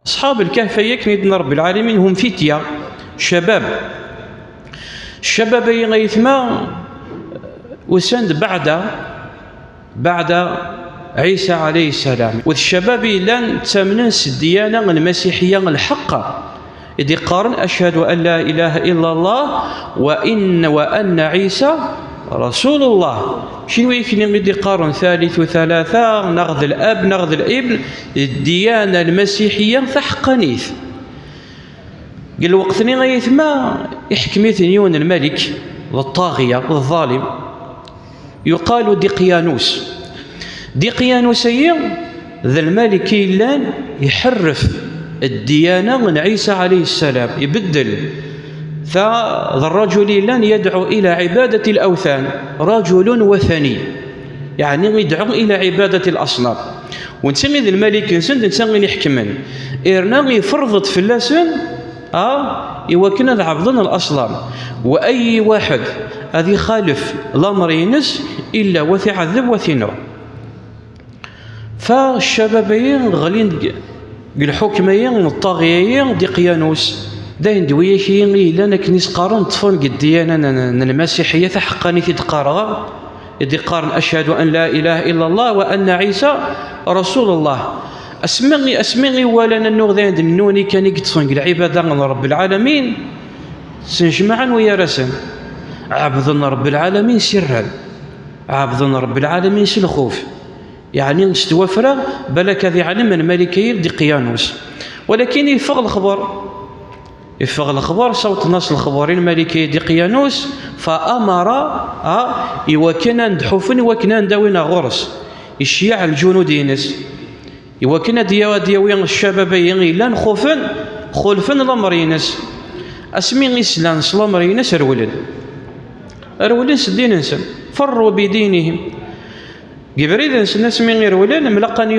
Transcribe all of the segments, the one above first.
أصحاب الكهف يكني رب العالمين هم فتية شباب. الشباب يغيثما وسند بعد عيسى عليه السلام. والشباب لن تمنس الديانة المسيحية الحقة إذ قارن أشهد أن لا إله إلا الله وأن عيسى رسول الله. شنو يكني غير قارن ثالث وثلاثة نغذ الأب نغذ الابن. الديانة المسيحية حقانيث قال وقتني غيثما يحكمي ثنيون الملك والطاغية والظالم يقال ديقيانوس ذا الملك لان يحرف الديانة من عيسى عليه السلام يبدل. ذا الرجل لن يدعو إلى عبادة الأوثان رجل وثني يعني يدعو إلى عبادة الأصنام. ونسمي ذا الملك نسمي يحكمن إرنا يفرضت في اللسن يوكنا عبدنا الأصنام. وأي واحد هذا يخالف الأمر ينس إلا وثعذب وثنو. فالشبابين غالين بالحكميين الطاغيين ديقيانوس داين دويه شيء إلا كنيس قارن طفن الديانة المسيحية حقاني تقارغ إذ قارن أشهد أن لا إله إلا الله وأن عيسى رسول الله. أسمعي ولا النوذين النوني كان يقطفن العبادة من رب العالمين سنجمعا ويا رسم عبدنا رب العالمين سرا عبدنا رب العالمين سلخوف يعني استوفر بلك ذي علم الملكي ديقيانوس. ولكن يفغ الخبر صوت ناس الخبرين الملكي ديقيانوس فأمر يوكنا ندحوفن وكنا نداوينا غرس الشيع الجنود ينس يوكنا دياوين الشبابين إلا نخوفن خلفن الأمر ينس أسمي إسلام الأمر ينس أرولن سدين إنسان فروا بدينهم جبريل إنسان اسمي غير ولن ملقان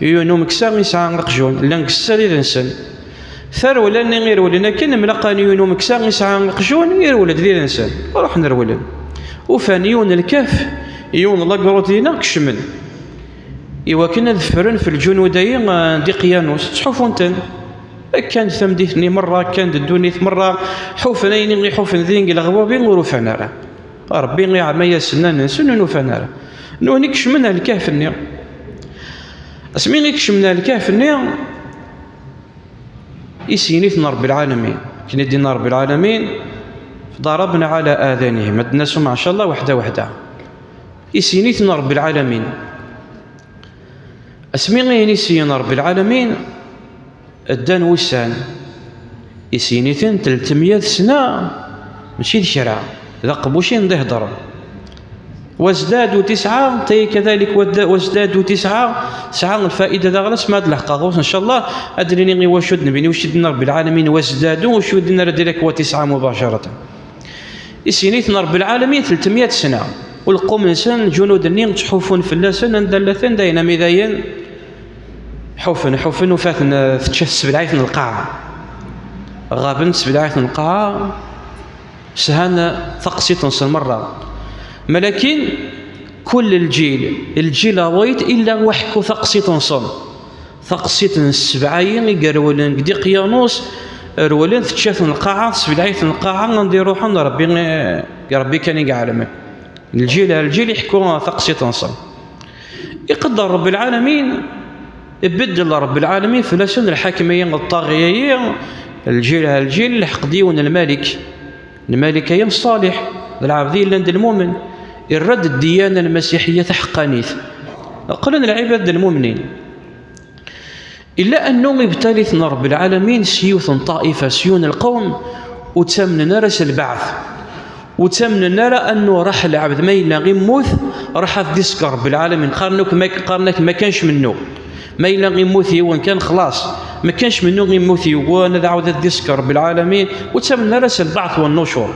يونو مكسا يسعى رقجون لان كسا إنسان ثار ولن غير ولن كن ملقان يونو مكسا يسعى رقجون غير ولد ذي الإنسان وراح نرولن وفانيون الكاف يون لاكروتينا كشمل إوا كنا ذفرن في الجنودين ديقيانوس تحوفون تن كانت ثمديثني مرة كانت الدونيث مرة حوفنين غي حوفن ذين الغوابين ورفنارا ربي غي عمايا سنان سنن وفنارا نوني كشمنا الكهف النير اسمي كشمنا الكهف النير يسينيثنا رب العالمين كنا دينا رب العالمين ضربنا على آذانهم الناس ما شاء الله وحده يسينيثنا رب العالمين اسمي غي يسينا رب العالمين الدان وسان يسينيثن 300 سنة ماشي الشرع ذا قبوشين ده ضرب وازدادوا 9 تي كذلك وازدادوا 9 الفائدة ذا غلس ما لحقا غوص إن شاء الله أدريني غي وشد نبيني وشدنا رب العالمين وازدادوا وشدنا رديلك و9 مباشرة يسينيثنا رب العالمين 300 سنة والقوم إنسان جنود النيم تحوفون في اللسان ندلثن داينا مذاين حوفن وفاتن تشف سبلعيث القاعة غابن سبلعيث القاعة سهان ثقسي تنصل مرة ملكن كل الجيل ويت إلا وحكو ثقسي تنصل ثقسي تنسبعين يقرولن ديقيانوس رولن تشف القاعة سبلعيث القاعة نديرو حنا ربي كان يعلم الجيل يحكو ثقسي تنصل يقدر رب العالمين يبدل رب العالمين في لسن الحاكميين الطاغيين الجيل الحق ديون الملكين الصالح العابدين لند المؤمن الرد الديانة المسيحية حقانيث قلنا العباد المؤمنين إلا أنهم يبتلثنا رب العالمين سيوث طائفة سيون القوم وتسمنا رس البعث وتمنى أنه راح العبد ما يلا غير موت راح ديسك رب العالمين قارنك ما كانش منه ما يلا غير موثي وان كان خلاص ما كانش منه غير موثي وانا دعوة ديسك رب العالمين وتمنى رس البعث والنشور.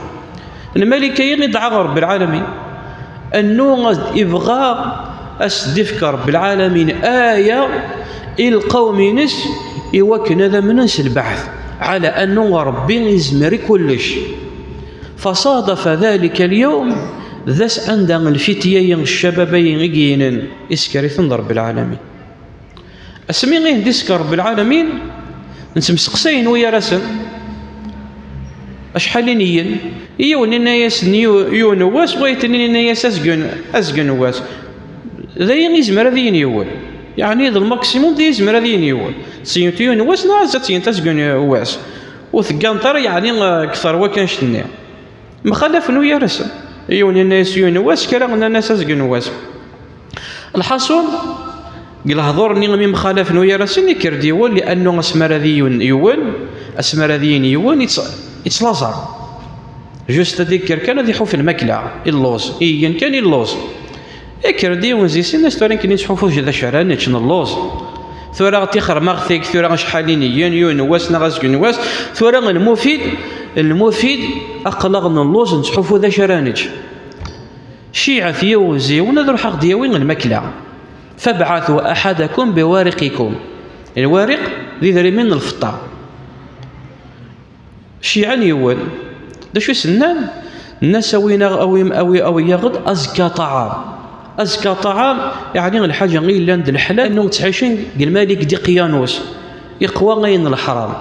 الملكين يدعى رب العالمين أنه يبغى أسدفك رب العالمين آية القوم نس يوكن هذا من نس البعث على أنه ربي يزمر كلش. فصادف ذلك اليوم ذس عندنا الفتيين الشبابين يجينن إسكريثن رب العالمين اسمي غير ديسك رب العالمين نتمسقسين ويا راسن اشحال نيين يوني ناس يو نواس بغيتني ناس اسكن نواس ذي يزمر هذه ينيول يعني ذا الماكسيموم دي يزمر هذه ينيول سينتيو نواس ناس تسكن نواس وثقانطر يعني اكثر وكان شنو مخالف ويا راسن يوني الناس يونواس كرا الناس اسكن نواس الحاصل قال هضرني غمي مخالف ويا راسن يكر ديول لانه اسمر هذه يول اسمر هذه يول يتلازر جوست ذكر كان ذي حوف الماكله اللوز اي كان اللوز يكر ديول زي الناس تورين كني تحوفوا جدا شعران تشن اللوز ثورا تيخر ماغثيك ثورا شحالين يونواس نغاس نواس ثورا المفيد اقلغنا اللوز نتحوفوا ذا شرانج شيعة يوزي ونذر حق ديوين الماكله فابعثوا احدكم بوارقكم الوارق ذي ذري من الفطار شيعا يول دا شو سنان الناس وين او ياخذ ازكى طعام يعني الحاجه غير لاند الحلال انه تعيشين قال مالك دقيانوس يقوى غين الحرام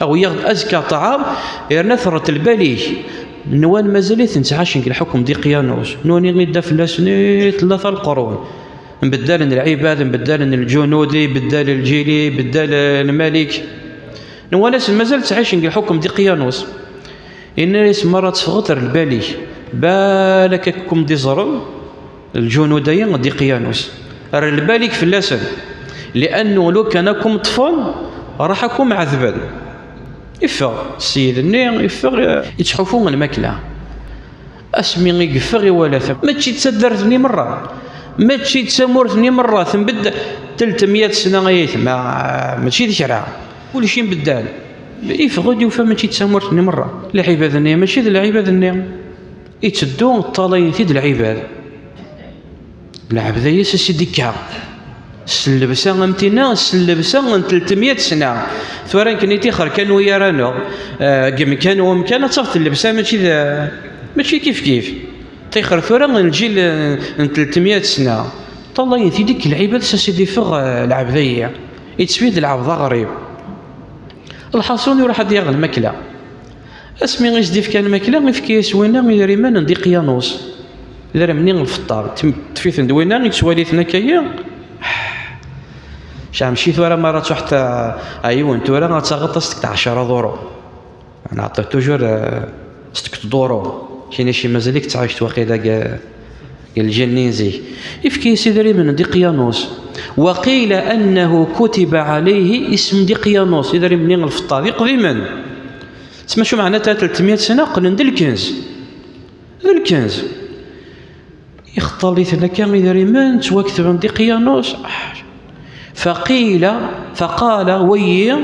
او ياخذ ازكى طعام نثرة البلي نوان مازالت نتعاشين الحكم دقيانوس نوني غير دا فلاسني 3 القرون نبدل العباد نبدل الجنودي بدل الجيلي بدل الملك نوالاس مازال تعيش الحكم دقيانوس الناس مرة تفغطر البالي بالككم دي زرم الجنوديين دقيانوس البالك في اللسن لانه لو كانكم طفل راحكم عذبا يفغ السيد النير يفغ يتحفون الماكله اسمي يقفغ ولا ثم ما تشي تسدرتني مره ما تشي تسمورتني مره ثم بدا 300 سنه غيث ما تشي شرع كل شيء بدال يفغد يوفى ما تشي تسمورتني مره العباد النير ماشي ذا العباد النير يتدون الطالين في العباد العبد يس سيدي كا سلبسا امتنا سلبسا 300 سنه ثورا كني تيخر كانوا يرانا كان ومكان تصفت اللبسه ماشي كيف تيخر ثورا الجيل 300 سنه طالين في ديك العباد سيدي فغ العبديه يتسويد العبد غريب الحصون يروح ياخذ الماكله اسمي غير جديف كان الماكله غير في كيس وينا غير ريمان دقيانوس إذا منين الفطار تفيت ندوينا يتسواليثنا كايا شا مشي ثورا مرة تحت أيوة ثورا غتغطس تاع 10 دورو أنا عطيت توجور 6 دورو كاين شي مازالك تعايشت واقيلا كاع الجنينزي يفكي سيدري من دقيانوس وقيل أنه كتب عليه اسم دقيانوس إذا منين الفطار يقضي من تسمى شو معناتها 300 سنة قلن ذا الكنز يختلط كان إذا ريمان توكتب دقيانوس فقال ويا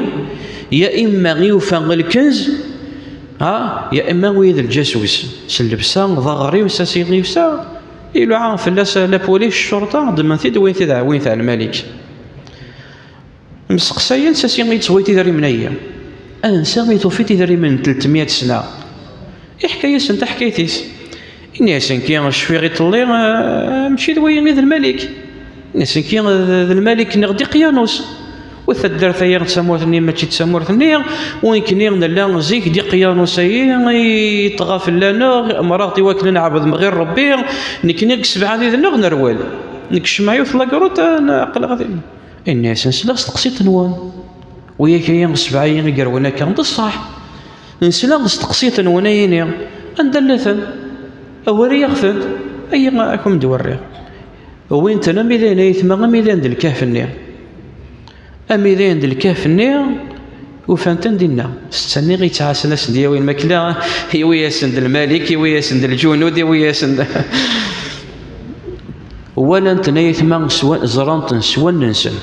يا إما غيوفا الكنز يا إما ويد الجاسوس سلبسا ضغري وساسي غيوسا إلو عارف لا بوليس الشرطة ضمن ثيد وين ثا الملك مسقسايا ساسي غيتسويتي ذا ريمنيا أنسى غيتوفيتي ذا ريمن 300 سنة حكاية سنت حكايتيس الناس كي شفي غيطلي مشي دوين ذا الملك الناس كي ذا الملك نغدي قيانوس وثدر ثيا تسمورتني ماشي تسمورتني وين كني لا زيك دي قيانوس يطغى في لنا مراتي واكل نعبد من غير ربي نكني 7 ذي نغ نروال نكش معايا في لاكروت عقل غادي الناس نسلا استقصيت نوان ويا كاين 7 يقرونا كان بصح نسلا استقصيت نوانيني اندلثن أوري يغفل أي ما أكون دوري وين تنا ميدان يثما ميدان ديال الكهف ميدان ديال الكهف وفانتن دينا استني غي تعاسنا سنديا وين ماكلا ويا سند الملك ويا سند الجنود ويا سند ولا انتنا يثما سوا زرانت سوا ننسن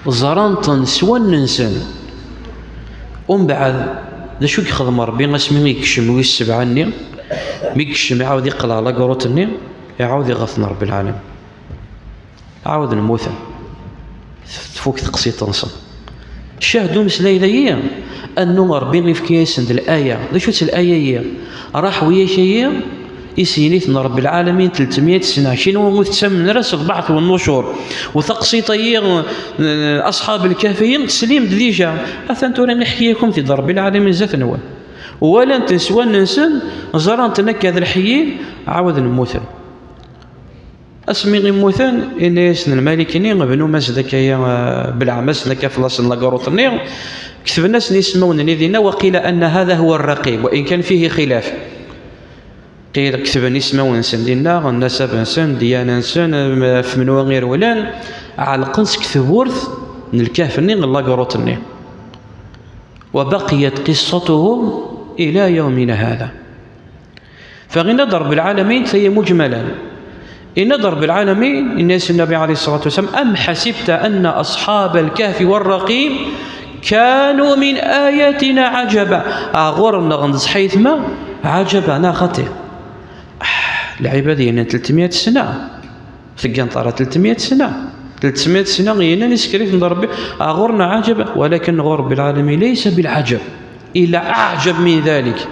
زرانت سوا ننسن ومن بعد ذا شو يخدم ربي اسمي يكشم ويس 7 ني ميكشم يعاود يقلع لاكروتني يعاود يغثنا رب العالمين عاود نموت تفوك تقسيط تنصب شاهدوا مسلا ذي انه ربي يفكي يسند الايه ذا شو الايه هي راح ويا شيء إسينيت من رب العالمين 300 سنة شنو تسمن راس البعث والنشور وتقسيطي أصحاب الكهفين تسليم ديجا أثنتوري نحكيكم في رب العالمين زات نوال ولا تنسوا ننسن زران تنكذ الحيين عاود نموثن اسمي غيموثن إن يسن المالكيني بنو مسدكايا بالعمس لك فلاس لاكاروطني كتب الناس يسمون نذينا وقيل أن هذا هو الرقيب وإن كان فيه خلاف قيل كتب نسمون سندينا النسب نسن ديانا نسن فمنو غير ولان على قنص كثبورث من الكهف النين لاكاروطني وبقيت قصتهم إلى يومنا هذا. فغنى ضرب العالمين فهي مجملا إن ضرب العالمين الناس النبي عليه الصلاة والسلام أم حسبت أن أصحاب الكهف والرقيم كانوا من آياتنا عجبا أغورنا غنز حيثما عجبا ناخته العبادية 300 سنة في قنطرة 300 سنة غينا نسكريت نضرب أغورنا عجبا ولكن غرب العالمين ليس بالعجب إلا أعجب من ذلك